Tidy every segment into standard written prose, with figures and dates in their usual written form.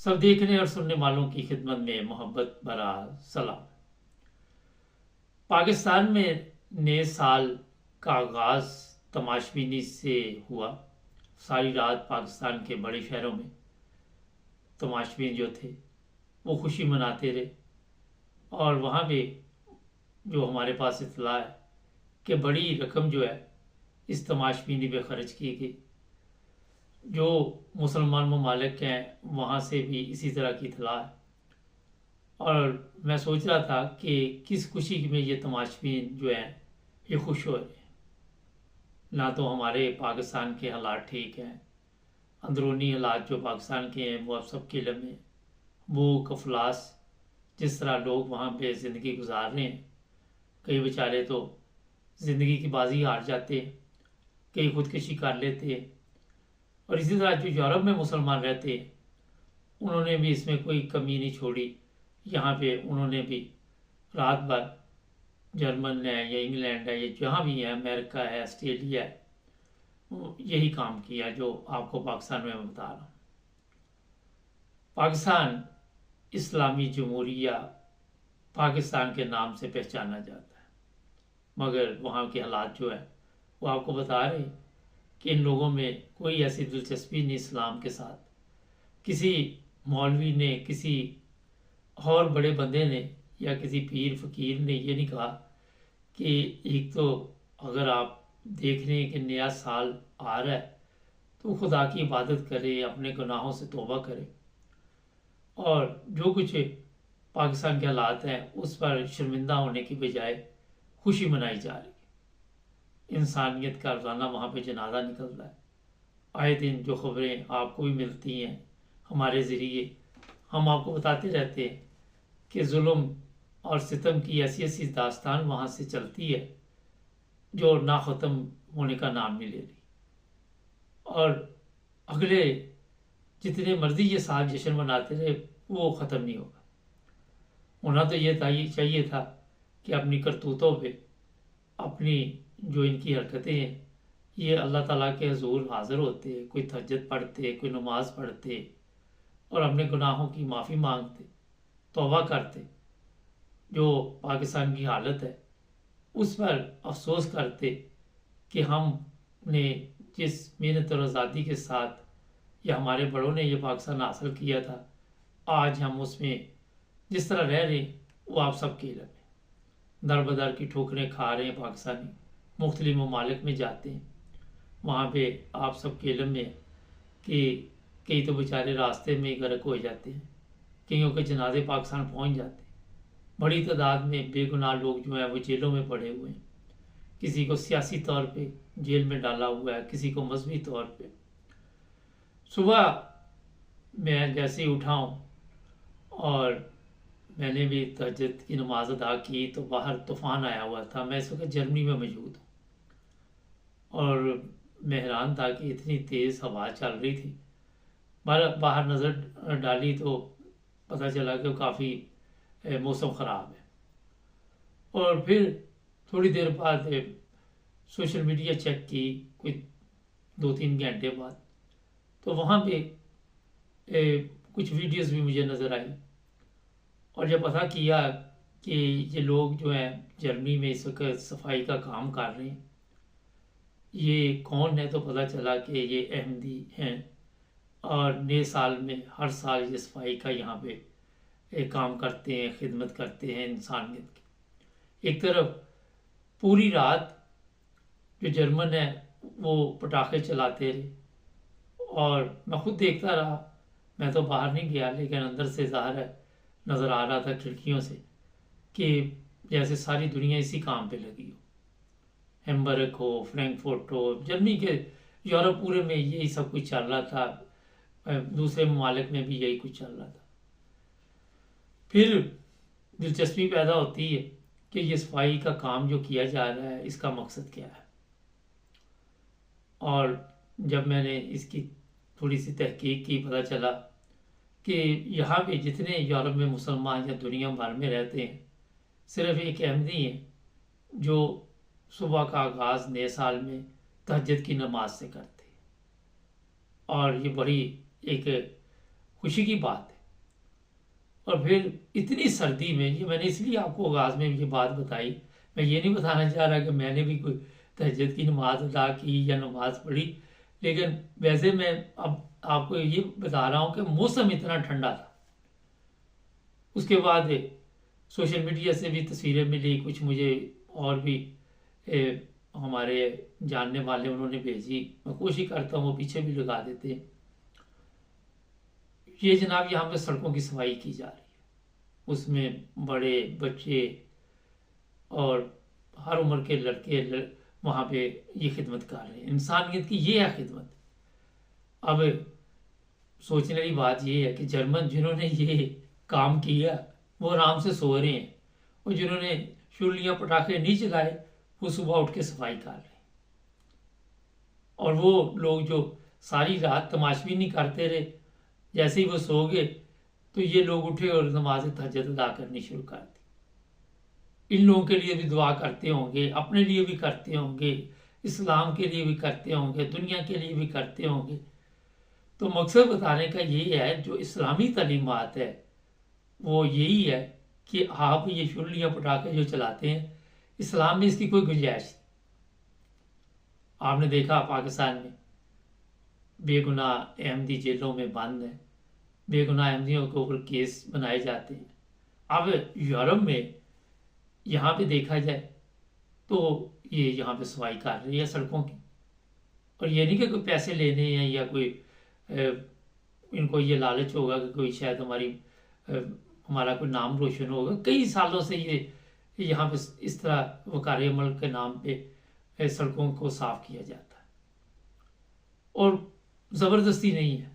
सब देखने और सुनने वालों की खिदमत में मोहब्बत भरा सलाम। पाकिस्तान में नए साल का आगाज़ तमाशबीनी से हुआ। सारी रात पाकिस्तान के बड़े शहरों में तमाशबीन जो थे वो खुशी मनाते रहे, और वहाँ भी जो हमारे पास इत्तला है कि बड़ी रकम जो है इस तमाशबीनी पे खर्च की गई। जो मुसलमान ममालिक हैं वहाँ से भी इसी तरह की इत्तला है, और मैं सोच रहा था कि किस खुशी में ये तमाशबीन जो हैं ये खुश हो रहे हैं। ना तो हमारे पाकिस्तान के हालात ठीक हैं, अंदरूनी हालात जो पाकिस्तान के हैं वो अब सबके इल्म में, भूख अफलास जिस तरह लोग वहाँ पे ज़िंदगी गुजार रहे हैं, कई बेचारे तो ज़िंदगी की बाजी हार जाते हैं, कई खुदकशी कर लेते हैं। और इसी तरह जो यूरोप में मुसलमान रहते हैं उन्होंने भी इसमें कोई कमी नहीं छोड़ी। यहाँ पे उन्होंने भी रात भर, जर्मन है या इंग्लैंड है या जहाँ भी है, अमेरिका है, ऑस्ट्रेलिया है, यही काम किया जो आपको पाकिस्तान में मैं बता रहा हूँ। पाकिस्तान इस्लामी जमहूरिया पाकिस्तान के नाम से पहचाना जाता है, मगर वहाँ के हालात जो है वो आपको बता रहे हैं कि इन लोगों में कोई ऐसी दिलचस्पी नहीं इस्लाम के साथ। किसी मौलवी ने, किसी और बड़े बंदे ने या किसी पीर फकीर ने ये नहीं कहा कि एक तो अगर आप देख रहे हैं कि नया साल आ रहा है तो खुदा की इबादत करें, अपने गुनाहों से तौबा करें, और जो कुछ पाकिस्तान के हालात हैं उस पर शर्मिंदा होने की बजाय खुशी मनाई जा रही है। इंसानियत का रोज़ाना वहाँ पे जनाजा निकलता है। आए दिन जो खबरें आपको भी मिलती हैं हमारे ज़रिए, हम आपको बताते रहते हैं कि जुल्म और सितम की ऐसी ऐसी दास्तान वहाँ से चलती है जो ना ख़त्म होने का नाम नहीं ले रही। और अगले जितने मर्जी ये साल जश्न मनाते रहे वो ख़त्म नहीं होगा। होना तो ये चाहिए था कि अपनी करतूतों पे, अपनी जो इनकी हरकतें हैं, ये अल्लाह ताला के हुजूर हाज़िर होते, कोई तहज्जुद पढ़ते, कोई नमाज पढ़ते और अपने गुनाहों की माफ़ी मांगते, तौबा करते। जो पाकिस्तान की हालत है उस पर अफसोस करते कि हमने जिस मेहनत और आज़ादी के साथ या हमारे बड़ों ने ये पाकिस्तान हासिल किया था, आज हम उसमें जिस तरह रह रहे हैं वो आप सबके इल्म है। दर बदर की ठोकरें खा रहे हैं पाकिस्तानी, मुख्तलिफ ममालिक में जाते हैं, वहाँ पे आप सबके इल्म में है कि कई तो बेचारे रास्ते में ही गर्क हो जाते हैं, कईयों के जनाजे पाकिस्तान पहुँच जाते हैं। बड़ी तादाद में बेगुनाह लोग जो हैं वो जेलों में पड़े हुए हैं। किसी को सियासी तौर पे जेल में डाला हुआ है, किसी को मजहबी तौर पे। सुबह मैं जैसे ही उठा हूँ और मैंने भी तहज्जुद की नमाज अदा की तो बाहर तूफ़ान आया हुआ था। मैं इस वक्त जर्मनी में मौजूद हूँ और मैं हैरान था कि इतनी तेज़ हवा चल रही थी। बाहर नज़र डाली तो पता चला कि काफ़ी मौसम ख़राब है। और फिर थोड़ी देर बाद सोशल मीडिया चेक की, कोई 2-3 घंटे बाद, तो वहाँ पे कुछ वीडियोस भी मुझे नज़र आई। और जब पता किया कि ये लोग जो हैं जर्मनी में इस वक्त सफाई का काम कर रहे हैं, ये कौन है, तो पता चला कि ये अहमदी हैं और नए साल में हर साल ये सफाई का यहाँ पे काम करते हैं, खिदमत करते हैं इंसानियत की। एक तरफ पूरी रात जो जर्मन है वो पटाखे चलाते रहे और मैं खुद देखता रहा। मैं तो बाहर नहीं गया, लेकिन अंदर से ज़ाहिर है नज़र आ रहा था खिड़कियों से कि जैसे सारी दुनिया इसी काम पे लगी हो। हैम्बर्ग हो, फ्रैंकफर्ट हो, जर्मनी के, यूरोप पूरे में यही सब कुछ चल रहा था। दूसरे ममालिक में भी यही कुछ चल रहा था। फिर दिलचस्पी पैदा होती है कि ये सफाई का काम जो किया जा रहा है इसका मकसद क्या है। और जब मैंने इसकी थोड़ी सी तहकीक की, पता चला कि यहाँ पे जितने यूरोप में मुसलमान या दुनिया भर में रहते हैं, सिर्फ एक अहमदी हैं जो सुबह का आगाज़ नए साल में तहज्जुद की नमाज से करते हैं। और ये बड़ी एक خوشی کی بات ہے۔ اور پھر اتنی سردی میں، یہ میں نے اس لیے آپ کو آغاز میں یہ بات بتائی، میں یہ نہیں بتانا چاہ رہا کہ میں نے بھی کوئی تہجد کی نماز ادا کی یا نماز پڑھی، لیکن ویسے میں اب آپ کو یہ بتا رہا ہوں کہ موسم اتنا ٹھنڈا تھا۔ اس کے بعد سوشل میڈیا سے بھی تصویریں ملی، کچھ مجھے اور بھی ہمارے جاننے والے انہوں نے بھیجی، میں کوشش کرتا ہوں وہ پیچھے بھی لگا دیتے ہیں۔ یہ جناب یہاں پہ سڑکوں کی صفائی کی جا رہی ہے، اس میں بڑے بچے اور ہر عمر کے لڑکے وہاں پہ یہ خدمت کر رہے ہیں۔ انسانیت کی یہ ہے خدمت۔ اب سوچنے والی بات یہ ہے کہ جرمن جنہوں نے یہ کام کیا وہ آرام سے سو رہے ہیں، اور جنہوں نے شرلیاں پٹاخے نہیں چلائے وہ صبح اٹھ کے صفائی کر رہے ہیں۔ اور وہ لوگ جو ساری رات تماشبینی کرتے رہے، جیسے ہی وہ سو گئے تو یہ لوگ اٹھے اور نماز تہجد ادا کرنی شروع کر دی۔ ان لوگوں کے لیے بھی دعا کرتے ہوں گے، اپنے لیے بھی کرتے ہوں گے، اسلام کے لیے بھی کرتے ہوں گے، دنیا کے لیے بھی کرتے ہوں گے۔ تو مقصد بتانے کا یہ ہے، جو اسلامی تعلیمات ہے وہ یہی ہے کہ آپ یہ شرلیاں پٹاخے جو چلاتے ہیں، اسلام میں اس کی کوئی گنجائش نہیں۔ آپ نے دیکھا پاکستان میں بے گناہ احمدی جیلوں میں بند ہیں، بے گناہ احمدیوں کے اوپر کیس بنائے جاتے ہیں۔ اب یورپ میں یہاں پہ دیکھا جائے تو یہ یہاں پہ صفائی کر رہی ہے سڑکوں کی، اور یہ نہیں کہ کوئی پیسے لینے ہیں یا کوئی ان کو یہ لالچ ہوگا کہ کوئی شاید ہمارا کوئی نام روشن ہوگا۔ کئی سالوں سے یہ یہاں پہ اس طرح وقار عمل کے نام پہ سڑکوں کو صاف کیا جاتا ہے، اور زبردستی نہیں ہے،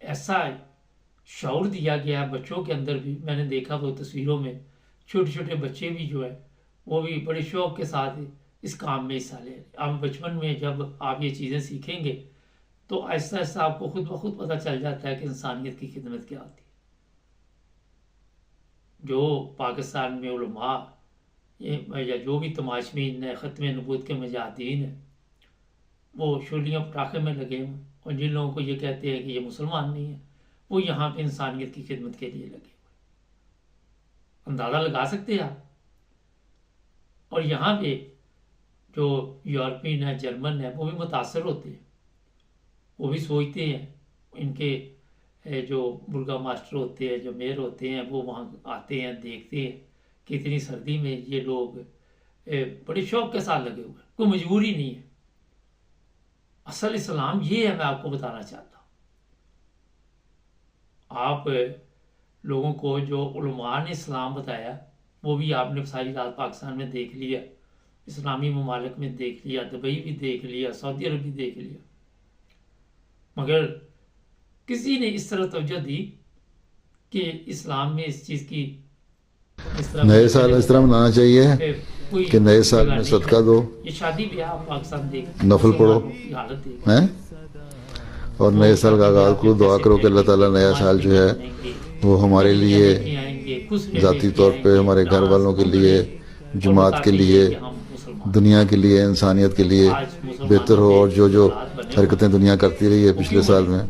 ایسا شعور دیا گیا ہے بچوں کے اندر بھی۔ میں نے دیکھا وہ تصویروں میں چھوٹے چھوٹے بچے بھی جو ہے وہ بھی بڑے شوق کے ساتھ اس کام میں حصہ لے رہے ہیں۔ اب بچپن میں جب آپ یہ چیزیں سیکھیں گے تو آہستہ آہستہ آپ کو خود بخود پتہ چل جاتا ہے کہ انسانیت کی خدمت کیا ہوتی ہے۔ جو پاکستان میں علماء یا جو بھی تماشبین ہیں، ختم نبوت کے مجاہدین ہیں، وہ شرلیاں پٹاخے میں لگے ہوئے، اور جن لوگوں کو یہ کہتے ہیں کہ یہ مسلمان نہیں ہیں، وہ یہاں پہ انسانیت کی خدمت کے لیے لگے ہوئے۔ اندازہ لگا سکتے ہیں آپ۔ اور یہاں پہ جو یورپین ہے، جرمن ہے، وہ بھی متاثر ہوتے ہیں، وہ بھی سوچتے ہیں، ان کے جو برگا ماسٹر ہوتے ہیں، جو میئر ہوتے ہیں، وہ وہاں آتے ہیں، دیکھتے ہیں کہ اتنی سردی میں یہ لوگ بڑے شوق کے ساتھ لگے ہوئے ہیں، کوئی مجبوری نہیں ہے۔ اصل اسلام یہ ہے، میں آپ کو بتانا چاہتا ہوں۔ آپ لوگوں کو جو علماء نے اسلام بتایا وہ بھی آپ نے ساری رات پاکستان میں دیکھ لیا، اسلامی ممالک میں دیکھ لیا، دبئی بھی دیکھ لیا، سعودی عرب بھی دیکھ لیا، مگر کسی نے اس طرح توجہ دی کہ اسلام میں اس چیز کی نئے سال اس طرح منانا چاہیے کہ نئے سال میں صدقہ دو، یہ شادی بیاہ پاکستان دیکھ نفل پڑھو حالت دیکھ، اور نئے سال کا آغاز کو دعا کرو کہ اللہ تعالیٰ نیا سال جو ہے وہ ہمارے لیے ذاتی طور پہ، ہمارے گھر والوں کے لیے، جماعت کے لیے، دنیا کے لیے، انسانیت کے لیے بہتر ہو، اور جو حرکتیں دنیا کرتی رہی ہے پچھلے سال میں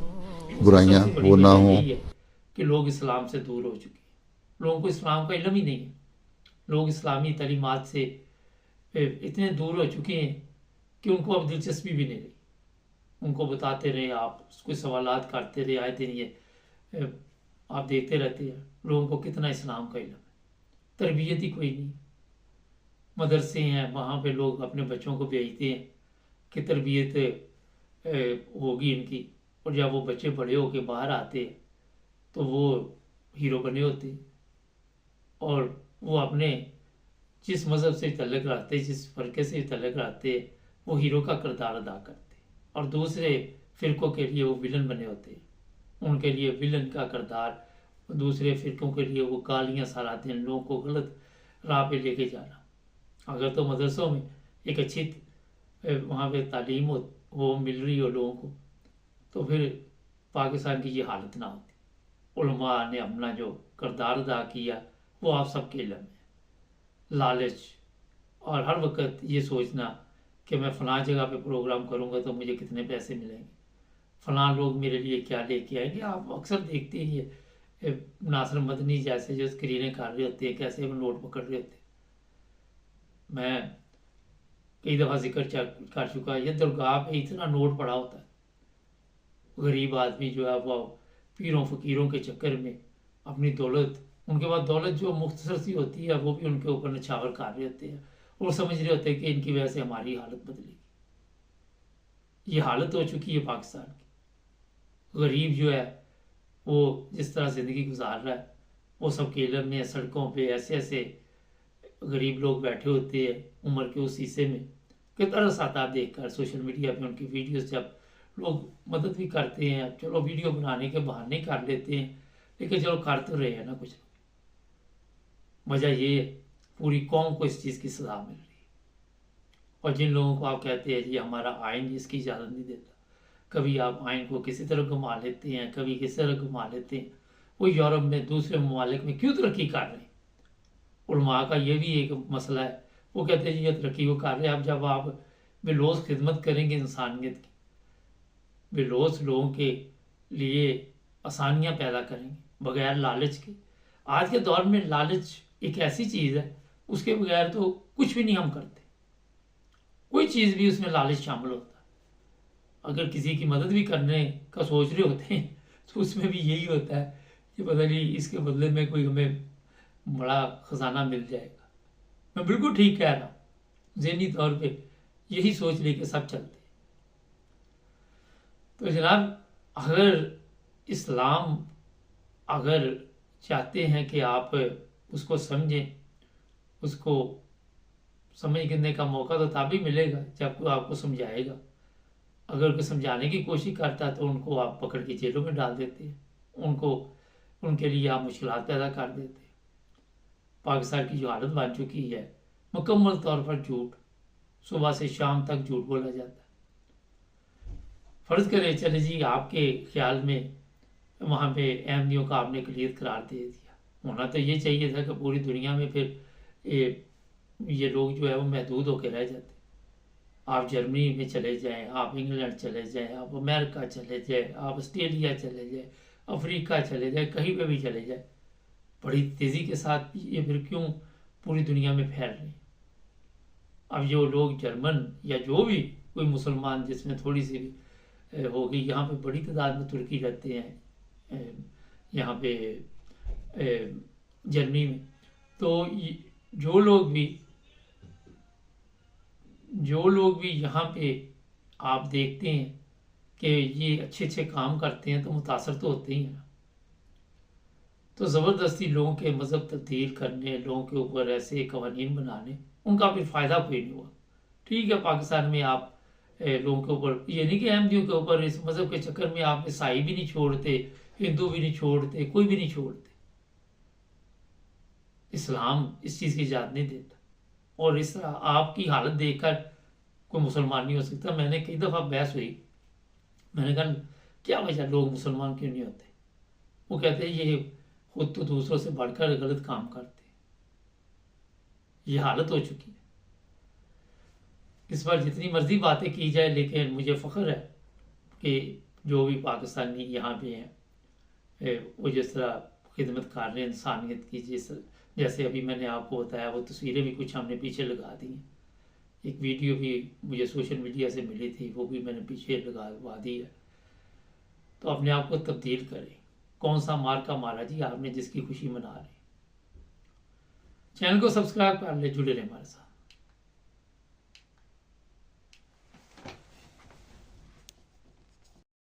برائیاں وہ نہ ہوں۔ کہ لوگ اسلام سے دور ہو چکے ہیں، لوگوں کو اسلام کا علم ہی نہیں ہے، لوگ اسلامی تعلیمات سے اتنے دور ہو چکے ہیں کہ ان کو اب دلچسپی بھی نہیں رہی۔ ان کو بتاتے رہے آپ، کوئی سوالات کرتے رہے، آئے دن یہ آپ دیکھتے رہتے ہیں لوگوں کو کتنا اسلام کا علم ہے، تربیت ہی کوئی نہیں۔ مدرسے ہیں، وہاں پہ لوگ اپنے بچوں کو بھیجتے ہیں کہ تربیت ہوگی ان کی، اور جب وہ بچے بڑے ہو کے باہر آتے ہیں تو وہ ہیرو بنے ہوتے ہیں، اور وہ اپنے جس مذہب سے تعلق رکھتے، جس فرقے سے تعلق رکھتے، وہ ہیرو کا کردار ادا کرتے، اور دوسرے فرقوں کے لیے وہ ویلن بنے ہوتے ہیں۔ ان کے لیے ویلن کا کردار، دوسرے فرقوں کے لیے وہ گالیاں سراتے ہیں، لوگوں کو غلط راہ پہ لے کے جانا۔ اگر تو مدرسوں میں ایک اچھی وہاں پہ تعلیم وہ مل رہی ہو لوگوں کو، تو پھر پاکستان کی یہ حالت نہ ہوتی۔ علماء نے اپنا جو کردار ادا کیا وہ آپ سب کے علم ہے۔ لالچ اور ہر وقت یہ سوچنا کہ میں فلاں جگہ پہ پروگرام کروں گا تو مجھے کتنے پیسے ملیں گے، फलां लोग मेरे लिए क्या लेके आएंगे। आप अक्सर देखते हैं ये नासिर मदनी जैसे जो स्क्रीनें कर रहे होते हैं, कैसे वो नोट पकड़ रहे होते हैं। मैं कई दफ़ा जिक्र कर चुका है, ये दरगाह पे इतना नोट पड़ा होता है, गरीब आदमी जो है वो पीरों फकीरों के चक्कर में अपनी दौलत, उनके पास दौलत जो मुख्तसर सी होती है वो भी उनके ऊपर नछावर कर रहे होते हैं और समझ रहे होते हैं कि इनकी वजह से हमारी हालत बदलेगी। ये हालत हो चुकी है पाकिस्तान की। गरीब जो है वो जिस तरह ज़िंदगी गुजार रहा है, वो सब केलम में सड़कों पे ऐसे ऐसे गरीब लोग बैठे होते हैं उम्र के उस हिस्से में कि तरस आता है देख कर। सोशल मीडिया पे उनकी वीडियोस जब लोग मदद भी करते हैं, चलो वीडियो बनाने के बहाने कर लेते हैं, लेकिन चलो कर तो रहे हैं ना कुछ। वजह ये पूरी कौम को इस चीज़ की सजा मिल रही है। और जिन लोगों को आप कहते हैं जी हमारा आइन इसकी इजाज़त नहीं देता, कभी आप आइन को किसी तरह घुमा लेते हैं, कभी किसी तरह घुमा लेते हैं। वो यूरोप में दूसरे ममालिक में क्यों तरक्की कर रहे हैं? उलमा का ये भी एक मसला है, वो कहते हैं जी ये तरक्की को कर रहे हैं। अब जब आप बेलोस खिदमत करेंगे इंसानियत की, बेलोस लोगों के लिए आसानियाँ पैदा करेंगे बगैर लालच के। आज के दौर में लालच एक ऐसी चीज़ है, उसके बगैर तो कुछ भी नहीं हम करते। कोई चीज़ भी उसमें लालच शामिल होता है। अगर किसी की मदद भी करने का सोच रहे होते हैं तो उसमें भी यही होता है कि पता नहीं इसके बदले में कोई हमें बड़ा खजाना मिल जाएगा। मैं बिल्कुल ठीक कह रहा हूँ, ज़हनी तौर पे यही सोच लेके सब चलते हैं। तो जनाब, अगर इस्लाम अगर चाहते हैं कि आप उसको समझें, उसको समझने का मौका तो तभी मिलेगा जब कोई आपको समझाएगा। अगर कोई समझाने की कोशिश करता है तो उनको आप पकड़ के जेलों में डाल देते हैं, उनके लिए आप मुश्किलात पैदा कर देते हैं। पाकिस्तान की जो हालत बन चुकी है, मुकम्मल तौर पर झूठ, सुबह से शाम तक झूठ बोला जाता है। फर्ज करें चले जी आपके ख्याल में वहाँ पे अहमदियों का आपने क्लियर करार दे दिया, होना तो ये चाहिए था कि पूरी दुनिया में फिर ये लोग जो है वो महदूद होकर रह जाते। आप जर्मनी में चले जाएं, आप इंग्लैंड चले जाएं, आप अमेरिका चले जाएं, आप ऑस्ट्रेलिया चले जाएं, अफ्रीका चले जाएं, कहीं पे भी चले जाएं, बड़ी तेज़ी के साथ ये फिर क्यों पूरी दुनिया में फैल रही। अब जो लोग जर्मन या जो भी कोई मुसलमान जिसमें थोड़ी सी भी होगी, यहाँ पे बड़ी तादाद में तुर्की रहते हैं, यहाँ पे जर्मनी में, तो जो लोग भी यहाँ पे आप देखते हैं कि ये अच्छे अच्छे काम करते हैं तो मुतासर तो होते ही हैं। तो ज़बरदस्ती लोगों के मज़हब तब्दील करने, लोगों के ऊपर ऐसे कवानीन बनाने, उनका फिर फ़ायदा कोई नहीं हुआ। ठीक है, पाकिस्तान में आप लोगों के ऊपर, ये नहीं कि अहमदियों के ऊपर इस मज़हब के चक्कर में आप ईसाई भी नहीं छोड़ते, हिंदू भी नहीं छोड़ते, कोई भी नहीं छोड़ते। इस्लाम इस चीज़ की इजाज़त नहीं देता। और इस तरह आपकी हालत देखकर कोई मुसलमान नहीं हो सकता। मैंने कई दफ़ा बहस हुई, मैंने कहा क्या वजह लोग मुसलमान क्यों नहीं होते? वो कहते हैं ये खुद तो दूसरों से बढ़कर गलत काम करते हैं। ये हालत हो चुकी है। इस पर जितनी मर्जी बातें की जाए, लेकिन मुझे फ़ख्र है कि जो भी पाकिस्तानी यहाँ पे हैं वो जिस तरह खिदमत कर रहे हैं इंसानियत की, जैसे अभी मैंने आपको बताया, वो तस्वीरें भी कुछ हमने पीछे लगा दी हैं। एक वीडियो भी मुझे सोशल मीडिया से मिली थी, वो भी मैंने पीछे लगा दी है। तो अपने आप को तब्दील करें। कौन सा मार का मारा जी आपने जिसकी खुशी मना रहे। चैनल को सब्सक्राइब कर ले, जुड़े रहे हमारे साथ।